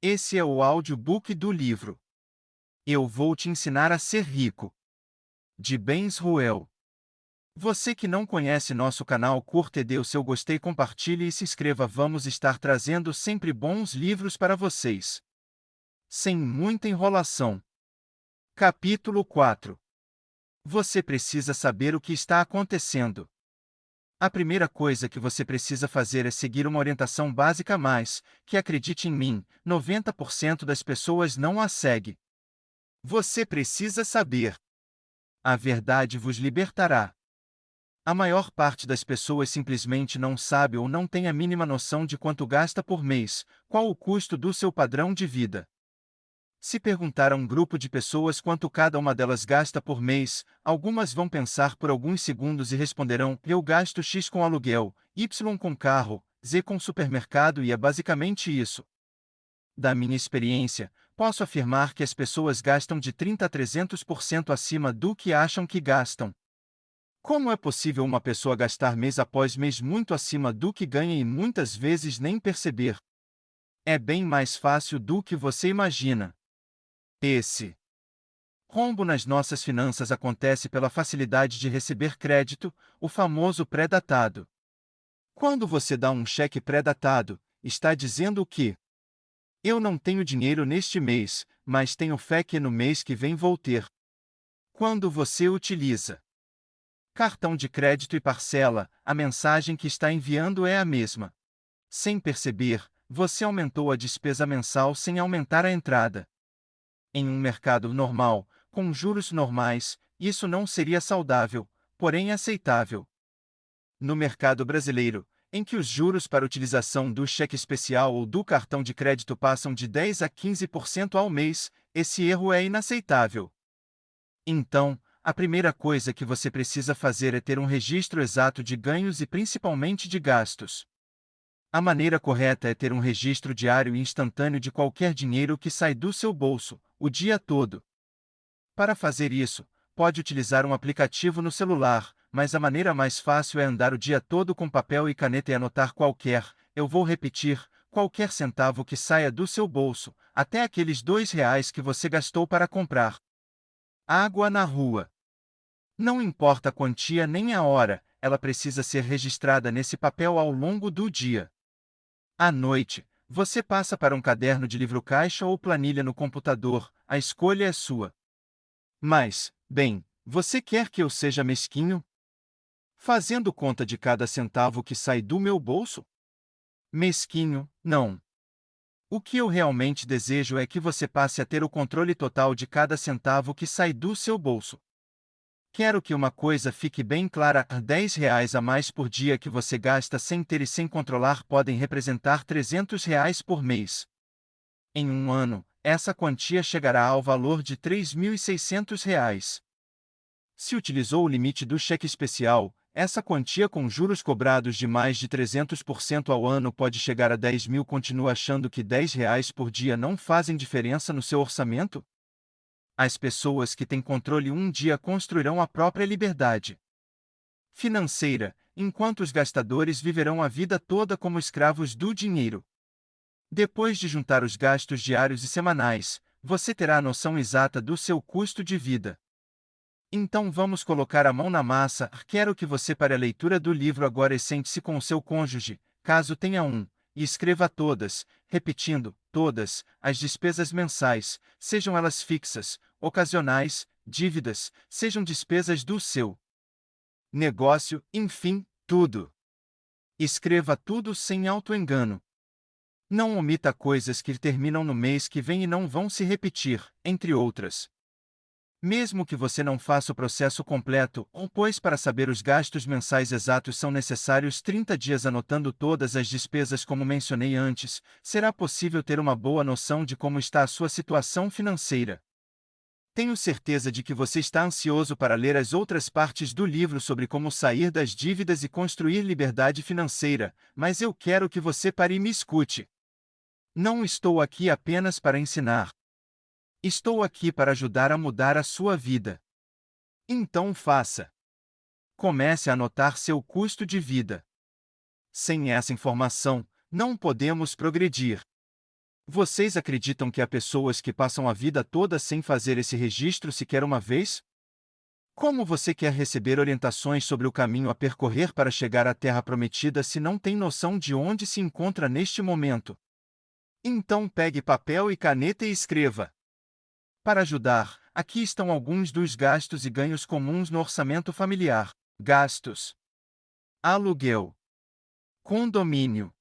Esse é o audiobook do livro Eu Vou Te Ensinar a Ser Rico, de Ben Ruel. Você que não conhece nosso canal, curta e dê o seu gostei, compartilhe e se inscreva. Vamos estar trazendo sempre bons livros para vocês. Sem muita enrolação. Capítulo 4. Você precisa saber o que está acontecendo. A primeira coisa que você precisa fazer é seguir uma orientação básica, mas, que acredite em mim, 90% das pessoas não a segue. Você precisa saber. A verdade vos libertará. A maior parte das pessoas simplesmente não sabe ou não tem a mínima noção de quanto gasta por mês, qual o custo do seu padrão de vida. Se perguntar a um grupo de pessoas quanto cada uma delas gasta por mês, algumas vão pensar por alguns segundos e responderão: eu gasto X com aluguel, Y com carro, Z com supermercado, e é basicamente isso. Da minha experiência, posso afirmar que as pessoas gastam de 30 a 300% acima do que acham que gastam. Como é possível uma pessoa gastar mês após mês muito acima do que ganha e muitas vezes nem perceber? É bem mais fácil do que você imagina. Esse rombo nas nossas finanças acontece pela facilidade de receber crédito, o famoso pré-datado. Quando você dá um cheque pré-datado, está dizendo que eu não tenho dinheiro neste mês, mas tenho fé que no mês que vem vou ter. Quando você utiliza cartão de crédito e parcela, a mensagem que está enviando é a mesma. Sem perceber, você aumentou a despesa mensal sem aumentar a entrada. Em um mercado normal, com juros normais, isso não seria saudável, porém aceitável. No mercado brasileiro, em que os juros para utilização do cheque especial ou do cartão de crédito passam de 10 a 15% ao mês, esse erro é inaceitável. Então, a primeira coisa que você precisa fazer é ter um registro exato de ganhos e principalmente de gastos. A maneira correta é ter um registro diário e instantâneo de qualquer dinheiro que sai do seu bolso, o dia todo. Para fazer isso, pode utilizar um aplicativo no celular, mas a maneira mais fácil é andar o dia todo com papel e caneta e anotar eu vou repetir, qualquer centavo que saia do seu bolso, até aqueles R$ 2 que você gastou para comprar água na rua. Não importa a quantia nem a hora, ela precisa ser registrada nesse papel ao longo do dia. À noite, você passa para um caderno de livro-caixa ou planilha no computador, a escolha é sua. Mas, bem, você quer que eu seja mesquinho? Fazendo conta de cada centavo que sai do meu bolso? Mesquinho, não. O que eu realmente desejo é que você passe a ter o controle total de cada centavo que sai do seu bolso. Quero que uma coisa fique bem clara: R$ 10 a mais por dia que você gasta sem ter e sem controlar podem representar R$ 300 por mês. Em um ano, essa quantia chegará ao valor de R$ 3.600. Se utilizou o limite do cheque especial, essa quantia com juros cobrados de mais de 300% ao ano pode chegar a 10 mil. Continua achando que R$ 10 por dia não fazem diferença no seu orçamento? As pessoas que têm controle um dia construirão a própria liberdade financeira, enquanto os gastadores viverão a vida toda como escravos do dinheiro. Depois de juntar os gastos diários e semanais, você terá a noção exata do seu custo de vida. Então vamos colocar a mão na massa. Quero que você pare a leitura do livro agora e sente-se com o seu cônjuge, caso tenha um, e escreva todas, repetindo, todas, as despesas mensais, sejam elas fixas, ocasionais, dívidas, sejam despesas do seu negócio, enfim, tudo. Escreva tudo sem auto-engano. Não omita coisas que terminam no mês que vem e não vão se repetir, entre outras. Mesmo que você não faça o processo completo, pois para saber os gastos mensais exatos são necessários 30 dias anotando todas as despesas como mencionei antes, será possível ter uma boa noção de como está a sua situação financeira. Tenho certeza de que você está ansioso para ler as outras partes do livro sobre como sair das dívidas e construir liberdade financeira, mas eu quero que você pare e me escute. Não estou aqui apenas para ensinar. Estou aqui para ajudar a mudar a sua vida. Então faça. Comece a anotar seu custo de vida. Sem essa informação, não podemos progredir. Vocês acreditam que há pessoas que passam a vida toda sem fazer esse registro sequer uma vez? Como você quer receber orientações sobre o caminho a percorrer para chegar à Terra Prometida se não tem noção de onde se encontra neste momento? Então pegue papel e caneta e escreva. Para ajudar, aqui estão alguns dos gastos e ganhos comuns no orçamento familiar. Gastos: aluguel, condomínio,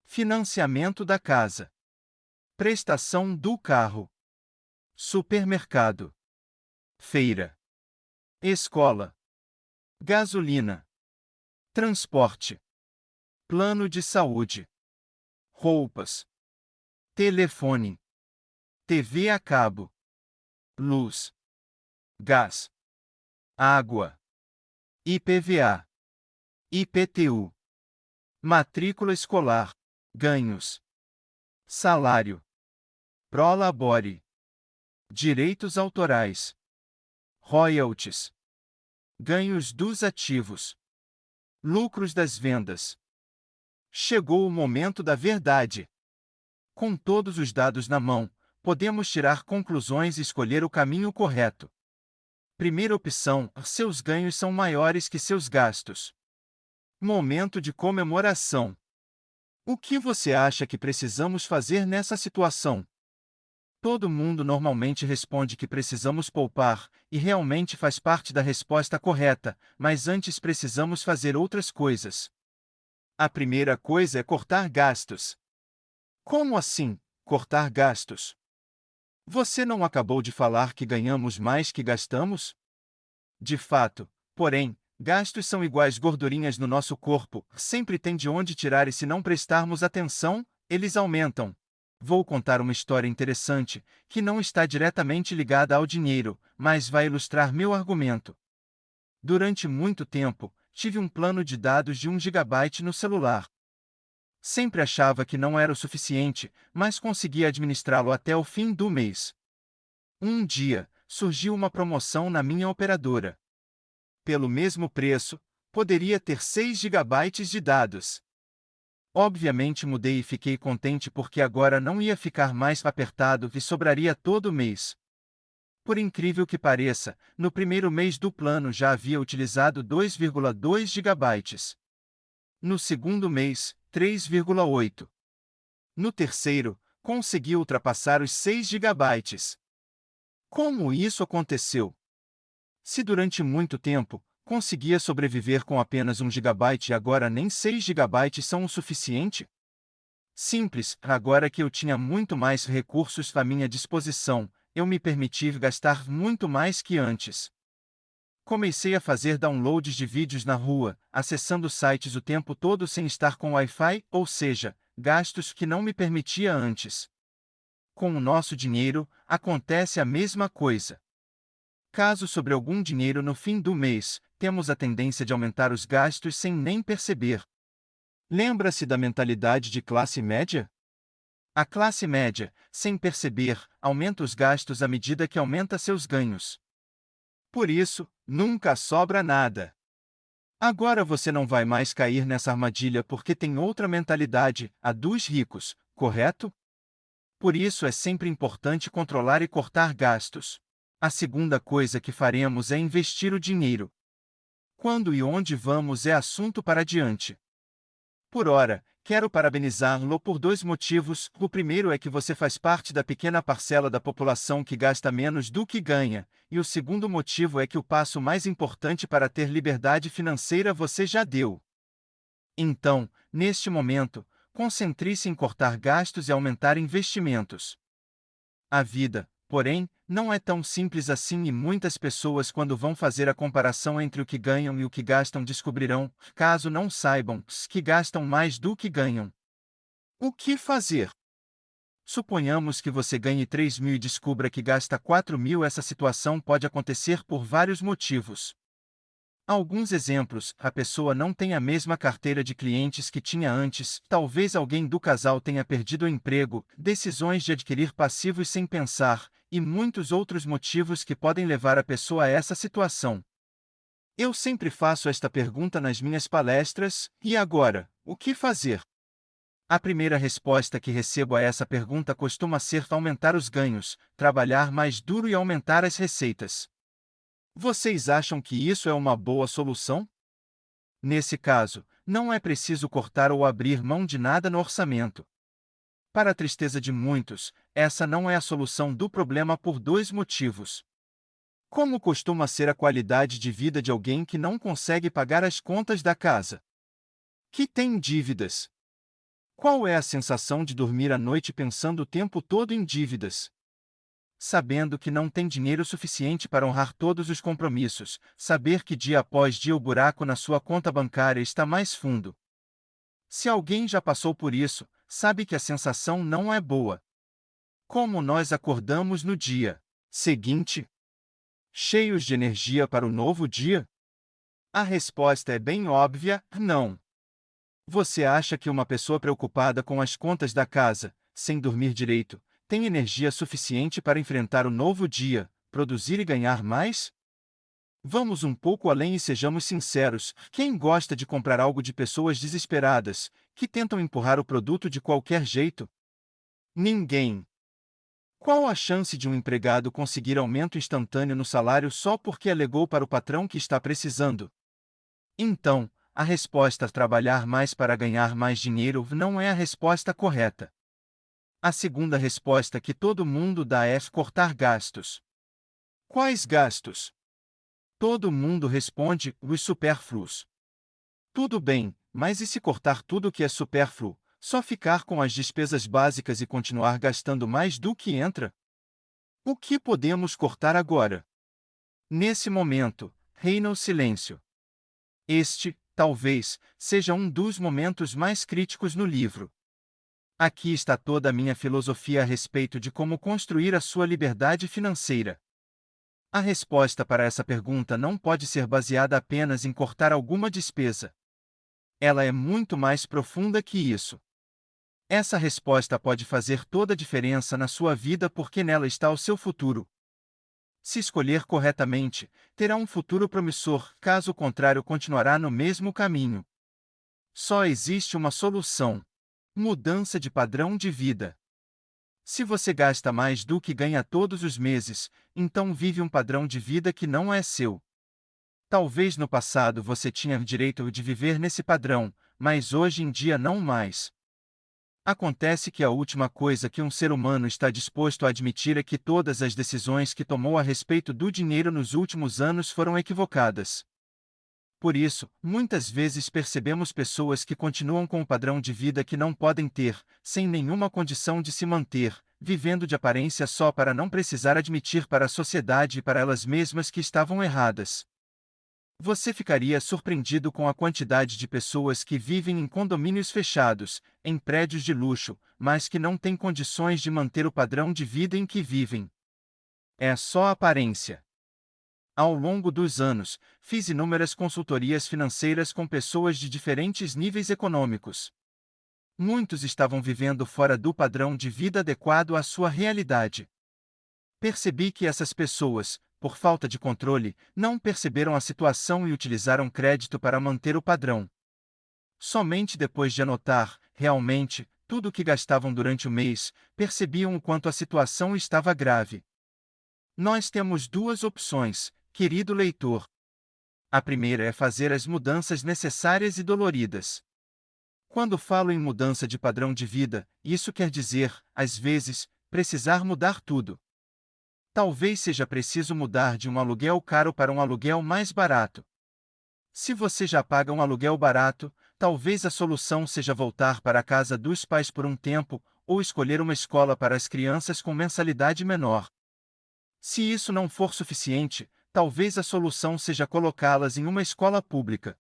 financiamento da casa, prestação do carro, supermercado, feira, escola, gasolina, transporte, plano de saúde, roupas, telefone, TV a cabo, luz, gás, água, IPVA, IPTU, matrícula escolar, ganhos, salário, prolabore, direitos autorais, royalties, ganhos dos ativos, lucros das vendas. Chegou o momento da verdade. Com todos os dados na mão, podemos tirar conclusões e escolher o caminho correto. Primeira opção: seus ganhos são maiores que seus gastos. Momento de comemoração. O que você acha que precisamos fazer nessa situação? Todo mundo normalmente responde que precisamos poupar, e realmente faz parte da resposta correta, mas antes precisamos fazer outras coisas. A primeira coisa é cortar gastos. Como assim, cortar gastos? Você não acabou de falar que ganhamos mais que gastamos? De fato, porém, gastos são iguais gordurinhas no nosso corpo, sempre tem de onde tirar e se não prestarmos atenção, eles aumentam. Vou contar uma história interessante, que não está diretamente ligada ao dinheiro, mas vai ilustrar meu argumento. Durante muito tempo, tive um plano de dados de 1 GB no celular. Sempre achava que não era o suficiente, mas conseguia administrá-lo até o fim do mês. Um dia, surgiu uma promoção na minha operadora. Pelo mesmo preço, poderia ter 6 GB de dados. Obviamente mudei e fiquei contente porque agora não ia ficar mais apertado e sobraria todo mês. Por incrível que pareça, no primeiro mês do plano já havia utilizado 2,2 GB. No segundo mês, 3,8. No terceiro, consegui ultrapassar os 6 GB. Como isso aconteceu? Se durante muito tempo, conseguia sobreviver com apenas 1 GB e agora nem 6 GB são o suficiente? Simples, agora que eu tinha muito mais recursos à minha disposição, eu me permiti gastar muito mais que antes. Comecei a fazer downloads de vídeos na rua, acessando sites o tempo todo sem estar com Wi-Fi, ou seja, gastos que não me permitia antes. Com o nosso dinheiro, acontece a mesma coisa. Caso sobre algum dinheiro no fim do mês, temos a tendência de aumentar os gastos sem nem perceber. Lembra-se da mentalidade de classe média? A classe média, sem perceber, aumenta os gastos à medida que aumenta seus ganhos. Por isso, nunca sobra nada. Agora você não vai mais cair nessa armadilha porque tem outra mentalidade, a dos ricos, correto? Por isso é sempre importante controlar e cortar gastos. A segunda coisa que faremos é investir o dinheiro. Quando e onde vamos é assunto para adiante. Por ora, quero parabenizá-lo por 2 motivos. O primeiro é que você faz parte da pequena parcela da população que gasta menos do que ganha, e o segundo motivo é que o passo mais importante para ter liberdade financeira você já deu. Então, neste momento, concentre-se em cortar gastos e aumentar investimentos. A vida, porém, não é tão simples assim e muitas pessoas quando vão fazer a comparação entre o que ganham e o que gastam descobrirão, caso não saibam, que gastam mais do que ganham. O que fazer? Suponhamos que você ganhe 3.000 e descubra que gasta 4.000. Essa situação pode acontecer por vários motivos. Alguns exemplos: a pessoa não tem a mesma carteira de clientes que tinha antes, talvez alguém do casal tenha perdido o emprego, decisões de adquirir passivos sem pensar, e muitos outros motivos que podem levar a pessoa a essa situação. Eu sempre faço esta pergunta nas minhas palestras: e agora, o que fazer? A primeira resposta que recebo a essa pergunta costuma ser aumentar os ganhos, trabalhar mais duro e aumentar as receitas. Vocês acham que isso é uma boa solução? Nesse caso, não é preciso cortar ou abrir mão de nada no orçamento. Para a tristeza de muitos, essa não é a solução do problema por dois motivos. Como costuma ser a qualidade de vida de alguém que não consegue pagar as contas da casa? Que tem dívidas? Qual é a sensação de dormir à noite pensando o tempo todo em dívidas? Sabendo que não tem dinheiro suficiente para honrar todos os compromissos, saber que dia após dia o buraco na sua conta bancária está mais fundo. Se alguém já passou por isso, sabe que a sensação não é boa. Como nós acordamos no dia seguinte, cheios de energia para o novo dia? A resposta é bem óbvia: não. Você acha que uma pessoa preocupada com as contas da casa, sem dormir direito, tem energia suficiente para enfrentar o novo dia, produzir e ganhar mais? Vamos um pouco além e sejamos sinceros: quem gosta de comprar algo de pessoas desesperadas, que tentam empurrar o produto de qualquer jeito? Ninguém. Qual a chance de um empregado conseguir aumento instantâneo no salário só porque alegou para o patrão que está precisando? Então, a resposta trabalhar mais para ganhar mais dinheiro não é a resposta correta. A segunda resposta que todo mundo dá é cortar gastos. Quais gastos? Todo mundo responde: os supérfluos. Tudo bem, mas e se cortar tudo que é supérfluo, só ficar com as despesas básicas e continuar gastando mais do que entra? O que podemos cortar agora? Nesse momento, reina o silêncio. Este, talvez, seja um dos momentos mais críticos no livro. Aqui está toda a minha filosofia a respeito de como construir a sua liberdade financeira. A resposta para essa pergunta não pode ser baseada apenas em cortar alguma despesa. Ela é muito mais profunda que isso. Essa resposta pode fazer toda a diferença na sua vida porque nela está o seu futuro. Se escolher corretamente, terá um futuro promissor, caso contrário, continuará no mesmo caminho. Só existe uma solução: mudança de padrão de vida. Se você gasta mais do que ganha todos os meses, então vive um padrão de vida que não é seu. Talvez no passado você tinha direito de viver nesse padrão, mas hoje em dia não mais. Acontece que a última coisa que um ser humano está disposto a admitir é que todas as decisões que tomou a respeito do dinheiro nos últimos anos foram equivocadas. Por isso, muitas vezes percebemos pessoas que continuam com um padrão de vida que não podem ter, sem nenhuma condição de se manter, vivendo de aparência só para não precisar admitir para a sociedade e para elas mesmas que estavam erradas. Você ficaria surpreendido com a quantidade de pessoas que vivem em condomínios fechados, em prédios de luxo, mas que não têm condições de manter o padrão de vida em que vivem. É só aparência. Ao longo dos anos, fiz inúmeras consultorias financeiras com pessoas de diferentes níveis econômicos. Muitos estavam vivendo fora do padrão de vida adequado à sua realidade. Percebi que essas pessoas, por falta de controle, não perceberam a situação e utilizaram crédito para manter o padrão. Somente depois de anotar, realmente, tudo o que gastavam durante o mês, percebiam o quanto a situação estava grave. Nós temos duas opções, querido leitor. A primeira é fazer as mudanças necessárias e doloridas. Quando falo em mudança de padrão de vida, isso quer dizer, às vezes, precisar mudar tudo. Talvez seja preciso mudar de um aluguel caro para um aluguel mais barato. Se você já paga um aluguel barato, talvez a solução seja voltar para a casa dos pais por um tempo, ou escolher uma escola para as crianças com mensalidade menor. Se isso não for suficiente, talvez a solução seja colocá-las em uma escola pública.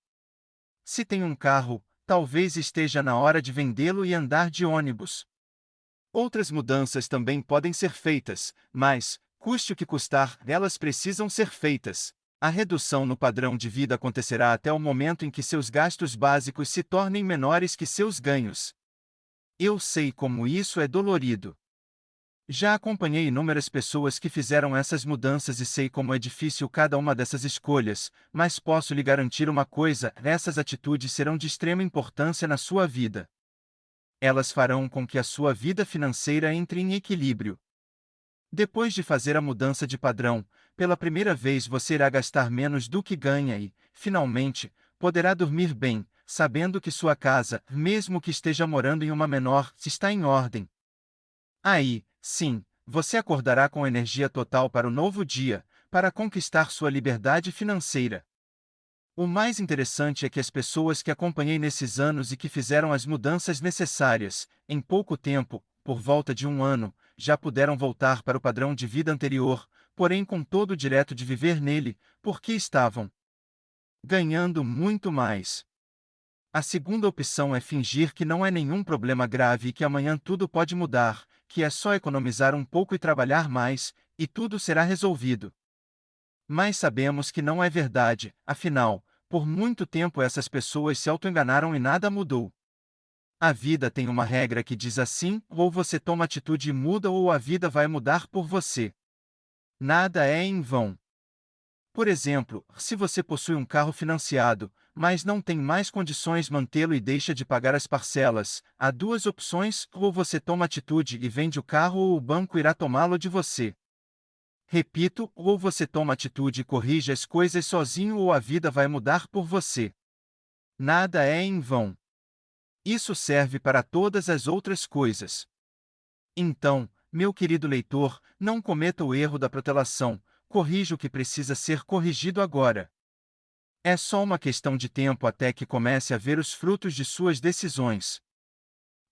Se tem um carro, talvez esteja na hora de vendê-lo e andar de ônibus. Outras mudanças também podem ser feitas, mas, custe o que custar, elas precisam ser feitas. A redução no padrão de vida acontecerá até o momento em que seus gastos básicos se tornem menores que seus ganhos. Eu sei como isso é dolorido. Já acompanhei inúmeras pessoas que fizeram essas mudanças e sei como é difícil cada uma dessas escolhas, mas posso lhe garantir uma coisa: essas atitudes serão de extrema importância na sua vida. Elas farão com que a sua vida financeira entre em equilíbrio. Depois de fazer a mudança de padrão, pela primeira vez você irá gastar menos do que ganha e, finalmente, poderá dormir bem, sabendo que sua casa, mesmo que esteja morando em uma menor, está em ordem. Aí, sim, você acordará com energia total para o novo dia, para conquistar sua liberdade financeira. O mais interessante é que as pessoas que acompanhei nesses anos e que fizeram as mudanças necessárias, em pouco tempo, por volta de um ano, já puderam voltar para o padrão de vida anterior, porém com todo o direito de viver nele, porque estavam ganhando muito mais. A segunda opção é fingir que não é nenhum problema grave e que amanhã tudo pode mudar, que é só economizar um pouco e trabalhar mais, e tudo será resolvido. Mas sabemos que não é verdade, afinal, por muito tempo essas pessoas se autoenganaram e nada mudou. A vida tem uma regra que diz assim: ou você toma atitude e muda ou a vida vai mudar por você. Nada é em vão. Por exemplo, se você possui um carro financiado, mas não tem mais condições de mantê-lo e deixa de pagar as parcelas, há duas opções: ou você toma atitude e vende o carro ou o banco irá tomá-lo de você. Repito, ou você toma atitude e corrige as coisas sozinho ou a vida vai mudar por você. Nada é em vão. Isso serve para todas as outras coisas. Então, meu querido leitor, não cometa o erro da protelação, corrija o que precisa ser corrigido agora. É só uma questão de tempo até que comece a ver os frutos de suas decisões.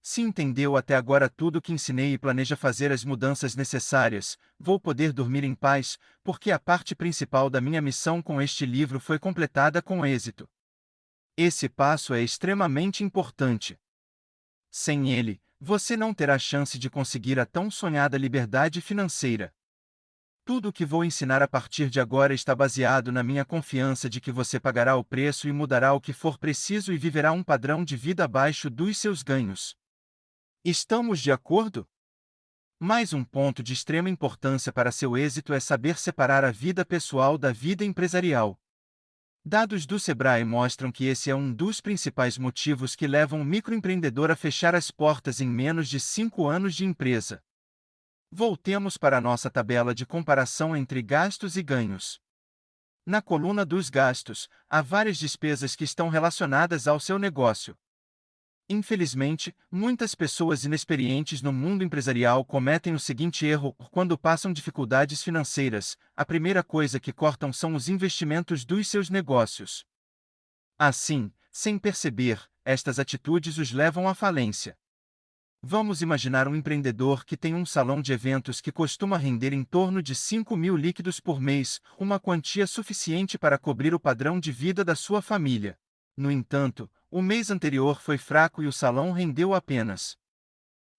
Se entendeu até agora tudo o que ensinei e planeja fazer as mudanças necessárias, vou poder dormir em paz, porque a parte principal da minha missão com este livro foi completada com êxito. Esse passo é extremamente importante. Sem ele, você não terá chance de conseguir a tão sonhada liberdade financeira. Tudo o que vou ensinar a partir de agora está baseado na minha confiança de que você pagará o preço e mudará o que for preciso e viverá um padrão de vida abaixo dos seus ganhos. Estamos de acordo? Mais um ponto de extrema importância para seu êxito é saber separar a vida pessoal da vida empresarial. Dados do Sebrae mostram que esse é um dos principais motivos que levam um microempreendedor a fechar as portas em menos de 5 anos de empresa. Voltemos para a nossa tabela de comparação entre gastos e ganhos. Na coluna dos gastos, há várias despesas que estão relacionadas ao seu negócio. Infelizmente, muitas pessoas inexperientes no mundo empresarial cometem o seguinte erro: quando passam dificuldades financeiras, a primeira coisa que cortam são os investimentos dos seus negócios. Assim, sem perceber, estas atitudes os levam à falência. Vamos imaginar um empreendedor que tem um salão de eventos que costuma render em torno de 5.000 líquidos por mês, uma quantia suficiente para cobrir o padrão de vida da sua família. No entanto, o mês anterior foi fraco e o salão rendeu apenas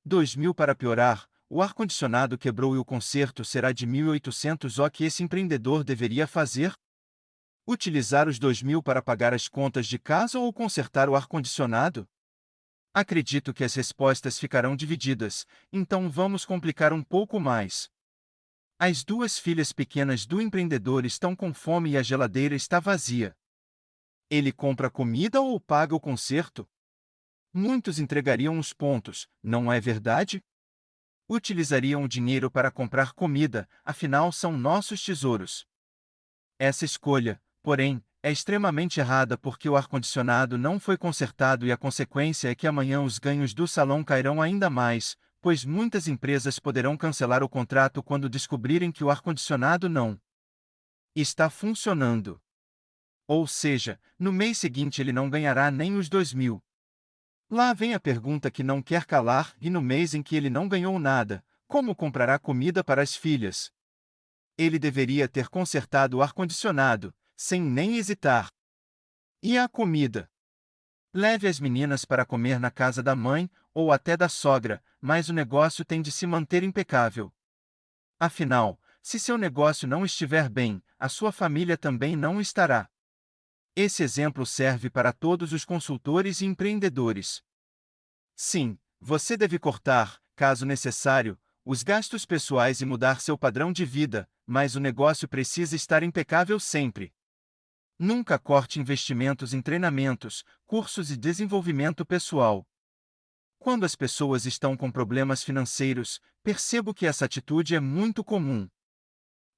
2.000. Para piorar, o ar-condicionado quebrou e o conserto será de 1.800. O que esse empreendedor deveria fazer? Utilizar os 2.000 para pagar as contas de casa ou consertar o ar-condicionado? Acredito que as respostas ficarão divididas, então vamos complicar um pouco mais. As duas filhas pequenas do empreendedor estão com fome e a geladeira está vazia. Ele compra comida ou paga o conserto? Muitos entregariam os pontos, não é verdade? Utilizariam o dinheiro para comprar comida, afinal são nossos tesouros. Essa escolha, porém, é extremamente errada porque o ar-condicionado não foi consertado e a consequência é que amanhã os ganhos do salão cairão ainda mais, pois muitas empresas poderão cancelar o contrato quando descobrirem que o ar-condicionado não está funcionando. Ou seja, no mês seguinte ele não ganhará nem os 2.000. Lá vem a pergunta que não quer calar: e no mês em que ele não ganhou nada, como comprará comida para as filhas? Ele deveria ter consertado o ar-condicionado, sem nem hesitar. E a comida? Leve as meninas para comer na casa da mãe, ou até da sogra, mas o negócio tem de se manter impecável. Afinal, se seu negócio não estiver bem, a sua família também não estará. Esse exemplo serve para todos os consultores e empreendedores. Sim, você deve cortar, caso necessário, os gastos pessoais e mudar seu padrão de vida, mas o negócio precisa estar impecável sempre. Nunca corte investimentos em treinamentos, cursos e desenvolvimento pessoal. Quando as pessoas estão com problemas financeiros, percebo que essa atitude é muito comum.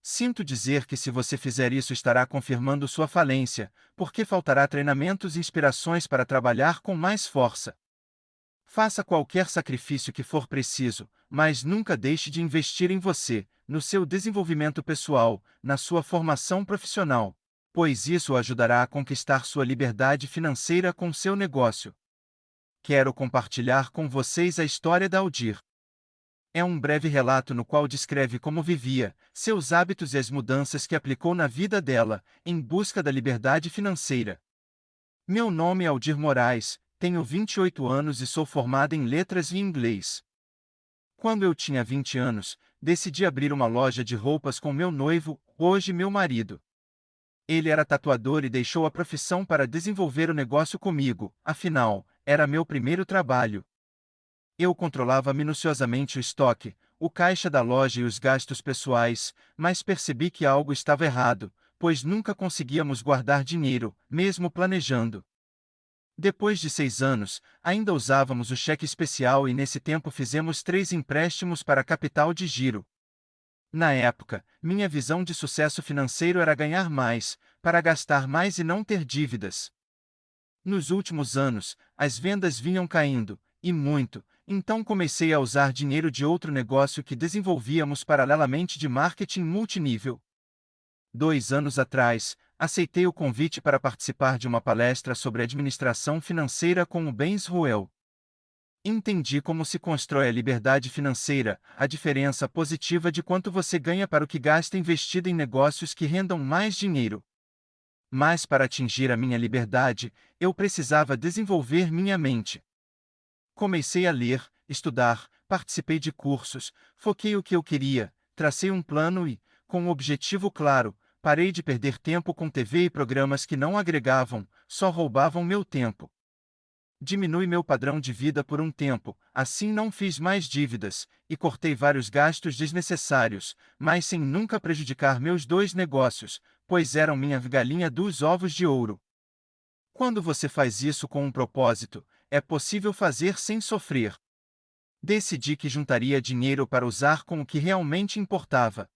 Sinto dizer que se você fizer isso estará confirmando sua falência, porque faltará treinamentos e inspirações para trabalhar com mais força. Faça qualquer sacrifício que for preciso, mas nunca deixe de investir em você, no seu desenvolvimento pessoal, na sua formação profissional, pois isso o ajudará a conquistar sua liberdade financeira com seu negócio. Quero compartilhar com vocês a história da Aldir. É um breve relato no qual descreve como vivia, seus hábitos e as mudanças que aplicou na vida dela, em busca da liberdade financeira. Meu nome é Aldir Moraes, tenho 28 anos e sou formada em letras e inglês. Quando eu tinha 20 anos, decidi abrir uma loja de roupas com meu noivo, hoje meu marido. Ele era tatuador e deixou a profissão para desenvolver o negócio comigo, afinal, era meu primeiro trabalho. Eu controlava minuciosamente o estoque, o caixa da loja e os gastos pessoais, mas percebi que algo estava errado, pois nunca conseguíamos guardar dinheiro, mesmo planejando. Depois de 6 anos, ainda usávamos o cheque especial e nesse tempo fizemos 3 empréstimos para capital de giro. Na época, minha visão de sucesso financeiro era ganhar mais, para gastar mais e não ter dívidas. Nos últimos anos, as vendas vinham caindo, e muito, então comecei a usar dinheiro de outro negócio que desenvolvíamos paralelamente de marketing multinível. 2 anos atrás, aceitei o convite para participar de uma palestra sobre administração financeira com o Ben Ruel. Entendi como se constrói a liberdade financeira, a diferença positiva de quanto você ganha para o que gasta investido em negócios que rendam mais dinheiro. Mas para atingir a minha liberdade, eu precisava desenvolver minha mente. Comecei a ler, estudar, participei de cursos, foquei o que eu queria, tracei um plano e, com um objetivo claro, parei de perder tempo com TV e programas que não agregavam, só roubavam meu tempo. Diminui meu padrão de vida por um tempo, assim não fiz mais dívidas, e cortei vários gastos desnecessários, mas sem nunca prejudicar meus dois negócios, pois eram minha galinha dos ovos de ouro. Quando você faz isso com um propósito, é possível fazer sem sofrer. Decidi que juntaria dinheiro para usar com o que realmente importava.